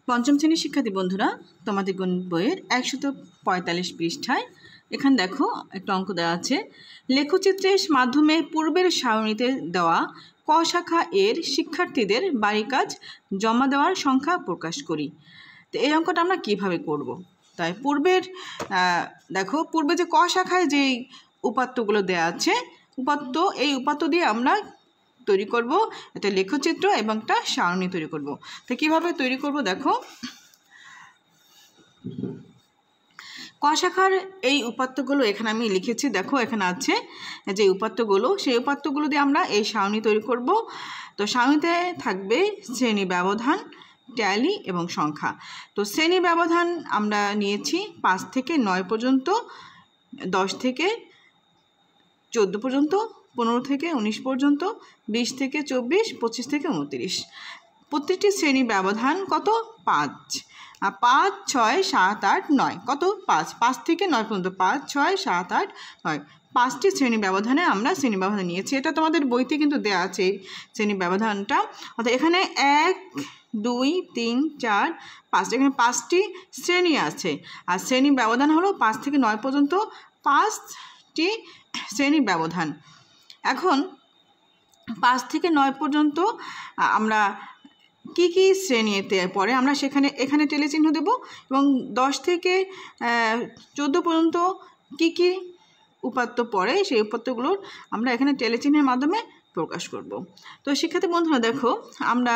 পঞ্চম শ্রেণীর শিক্ষার্থী বন্ধুরা, তোমাদের গণিত বইয়ের 145 পৃষ্ঠায় এখানে দেখো একটা অঙ্ক দেওয়া আছে। লেখচিত্রের মাধ্যমে পূর্বের সারণীতে দেওয়া ক শাখা এর শিক্ষার্থীদের বাড়ি কাজ জমা দেওয়ার সংখ্যা প্রকাশ করি। তো এই অঙ্কটা আমরা কিভাবে করব? তাই দেখো পূর্বে যে ক শাখায় যেই উপাত্তগুলো দেওয়া আছে, এই উপাত্ত দিয়ে আমরা তৈরি করব একটা লেখচিত্র এবং একটা সারণী তৈরি করব। তো কিভাবে তৈরি করব দেখো, ক শাখার এই উপাত্তগুলো এখানে আমি লিখেছি। দেখো এখানে আছে যে উপাত্তগুলো, সেই উপাত্তগুলো দিয়ে আমরা এই সারণী তৈরি করব। তো সারণীতে থাকবে শ্রেণী ব্যবধান, ট্যালি এবং সংখ্যা। তো শ্রেণী ব্যবধান আমরা নিয়েছি 5 থেকে 9 পর্যন্ত, 10 থেকে 14 পর্যন্ত, 15 থেকে 19 পর্যন্ত, 20 থেকে 24, 25 থেকে 29। প্রত্যেকটি শ্রেণী ব্যবধান কত? 5। 5, 6, 7, 8, 9 কত? 5 থেকে 9 পর্যন্ত, 5, 6, 7, 8, 9 5টি শ্রেণী ব্যবধানে আমরা শ্রেণী ব্যবধান নিয়েছি। এটা তোমাদের বইতে কিন্তু দেওয়া আছে এই শ্রেণী ব্যবধানটা। অর্থাৎ এখানে 1, 2, 3, 4, 5, এখানে 5টি শ্রেণী আছে। আর শ্রেণী ব্যবধান হলো 5 থেকে 9 পর্যন্ত 5টি শ্রেণী ব্যবধান। এখন 5 থেকে 9 পর্যন্ত আমরা কি কি শ্রেণীতে পড়ে আমরা এখানে টেলে চিহ্ন দেব, এবং 10 থেকে 14 পর্যন্ত কি কি উপাত্ত পড়ে সেই উপাত্তগুলোর আমরা এখানে টেলে চিহ্নের মাধ্যমে প্রকাশ করব। তো শিক্ষার্থী বন্ধুরা দেখো, আমরা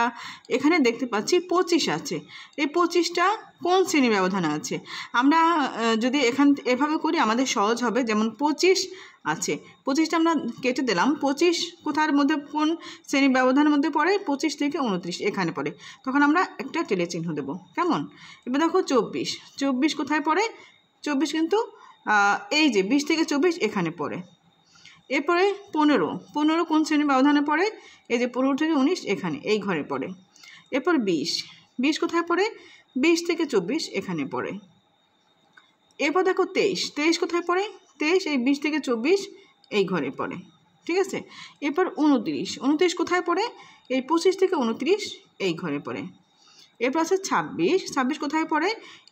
এখানে দেখতে পাচ্ছি 25 আছে। এই 25টা কোন শ্রেণী ব্যবধানে আছে? আমরা যদি এভাবে করি আমাদের সহজ হবে। যেমন 25 আছে, 25টা আমরা কেটে দিলাম। 25 কোথার মধ্যে, কোন শ্রেণী ব্যবধানের মধ্যে পড়ে? 25 থেকে 29 এখানে পড়ে। তখন আমরা একটা টেলে চিহ্ন দেবো। কেমন? এবার দেখো 24 কোথায় পড়ে? 24 কিন্তু এই যে 20 থেকে 24 এখানে পড়ে। এরপরে 15 কোন শ্রেণী ব্যবধানে পড়ে? এই যে 15 থেকে 19 এখানে, এই ঘরে পড়ে। এরপর 20 কোথায় পড়ে? 20 থেকে 24 এখানে পড়ে। এরপর দেখো 23 কোথায় পড়ে? 23 এই 20 থেকে 24 এই ঘরে পড়ে। ঠিক আছে। এরপর 29 কোথায় পড়ে? এই 25 থেকে 29 এই ঘরে পড়ে। এরপর আছে 26 কোথায় পড়ে?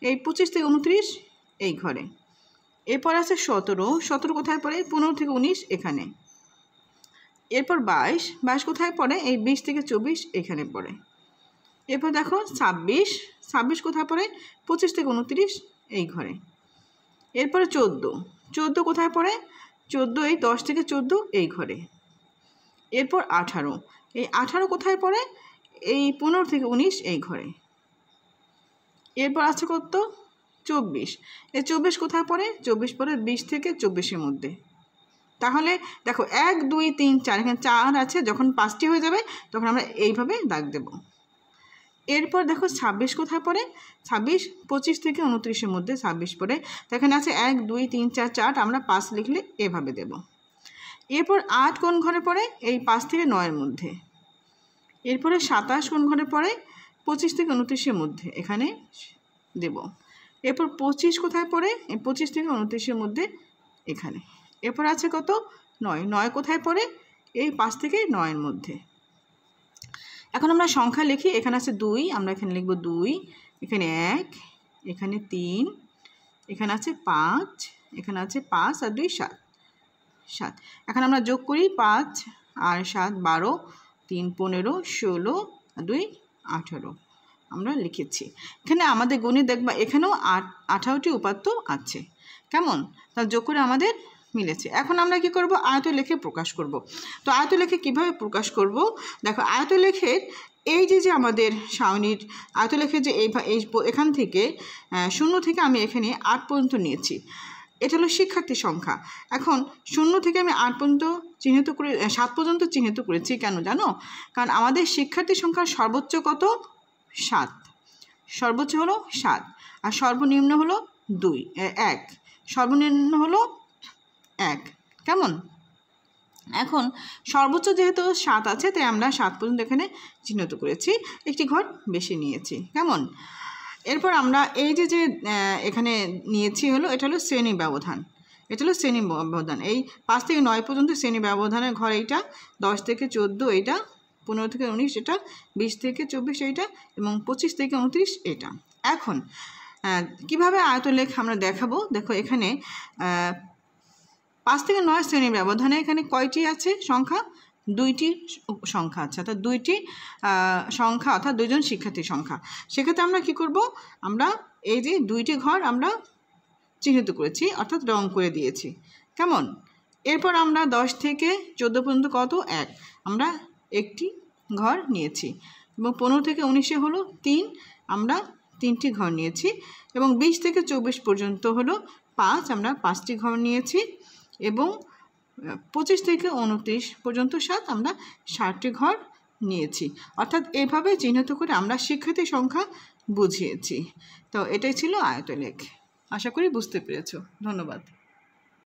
এই 25 থেকে 29 এই ঘরে। এরপর আছে 17 কোথায় পড়ে? 15 থেকে 19 এখানে। এরপর 22 কোথায় পড়ে? এই 20 থেকে 24 এখানে পড়ে। এরপর দেখো 26 কোথায় পড়ে? 25 থেকে 29 এই ঘরে। এরপরে 14 কোথায় পড়ে? 14 এই 10 থেকে 14 এই ঘরে। এরপর 18 কোথায় পড়ে? এই 15 থেকে 19 এই ঘরে। এরপর আছে কত? 24 এই 24 কোথায় পড়ে? 24 পড়ে 20 থেকে 24-এর মধ্যে। তাহলে দেখো 1, 2, 3, 4, এখানে 4 আছে। যখন 5টি হয়ে যাবে তখন আমরা এইভাবে দাগ দেব। এরপর দেখো 26 কোথায় পড়ে? 26 25 থেকে 29-এর মধ্যে 26 পড়ে। তো এখানে আছে 1, 2, 3, 4, 4, আমরা 5 লিখলে এভাবে দেব। এরপর 8 কোন ঘরে পড়ে? এই 5 থেকে 9-এর মধ্যে। এরপরে 27 কোন ঘরে পড়ে? 25 থেকে 29-এর মধ্যে, এখানে দেব। এরপর 25 কোথায় পড়ে? এই 25 থেকে 29-এর মধ্যে এখানে। এরপর আছে কত? 9 কোথায় পড়ে? এই 5 থেকে 9-এর মধ্যে। এখন আমরা সংখ্যা লিখি। এখানে আছে 2, আমরা এখানে লিখব 2, এখানে 1, এখানে 3, এখানে আছে 5, এখানে আছে 5 আর 2 7। এখন আমরা যোগ করি। 5 আর 7 12, 3 15, 16 আর 2 18 আমরা লিখেছি। এখানে আমাদের গণিত দেখবা এখানেও 18টি উপাত্ত আছে। কেমন? তাহলে যোগ করে আমাদের মিলেছে। এখন আমরা কি করব? আয়তলেখে প্রকাশ করব। তো আয়তলেখে কিভাবে প্রকাশ করব? দেখো আয়তলেখের এই যে আমাদের সারণীর আয়তলেখের যে এখান থেকে 0 থেকে আমি এখানে 8 পর্যন্ত নিয়েছি। এটা হলো শিক্ষার্থী সংখ্যা। এখন 0 থেকে আমি 8 পর্যন্ত চিহ্নিত করে 7 পর্যন্ত চিহ্নিত করেছি। কেন জানো? কারণ আমাদের শিক্ষার্থী সংখ্যার সর্বোচ্চ কত? 7। সর্বোচ্চ হলো 7 আর সর্বনিম্ন হলো 1। সর্বনিম্ন হলো 1। কেমন? এখন সর্বোচ্চ যেহেতু 7 আছে, তাই আমরা 7 পর্যন্ত এখানে চিহ্নিত করেছি, একটি ঘর বেশি নিয়েছি। কেমন? এরপর আমরা এই যে এখানে নিয়েছি হলো, এটা হলো শ্রেণী ব্যবধান। এটা হলো শ্রেণী ব্যবধান। এই 5 থেকে 9 পর্যন্ত শ্রেণী ব্যবধানের ঘর এইটা, 10 থেকে 14 এইটা, 15 থেকে 19 এটা, 20 থেকে 24 এইটা এবং 25 থেকে 29 এটা। এখন কিভাবে আয়তলেখ আমরা দেখাবো, দেখো এখানে 5 থেকে 9 শ্রেণীর ব্যবধানে এখানে কয়টি আছে সংখ্যা? 2টি সংখ্যা আছে, অর্থাৎ 2টি সংখ্যা, অর্থাৎ 2জন শিক্ষার্থীর সংখ্যা। সেক্ষেত্রে আমরা কি করব, আমরা এই যে 2টি ঘর আমরা চিহ্নিত করেছি, অর্থাৎ রং করে দিয়েছি, কেমন? এরপর আমরা 10 থেকে 14 পর্যন্ত কত? 1, আমরা একটি ঘর নিয়েছি। এবং 15 থেকে 19 হলো 3, আমরা 3টি ঘর নিয়েছি। এবং 20 থেকে 24 পর্যন্ত হলো 5, আমরা 5টি ঘর নিয়েছি। এবং 25 থেকে 29 পর্যন্ত 7, আমরা 7টি ঘর নিয়েছি। অর্থাৎ এইভাবে চিহ্নিত করে আমরা শিক্ষার্থীর সংখ্যা বুঝিয়েছি। তো এটাই ছিল আয়তলেখ। আশা করি বুঝতে পেরেছো। ধন্যবাদ।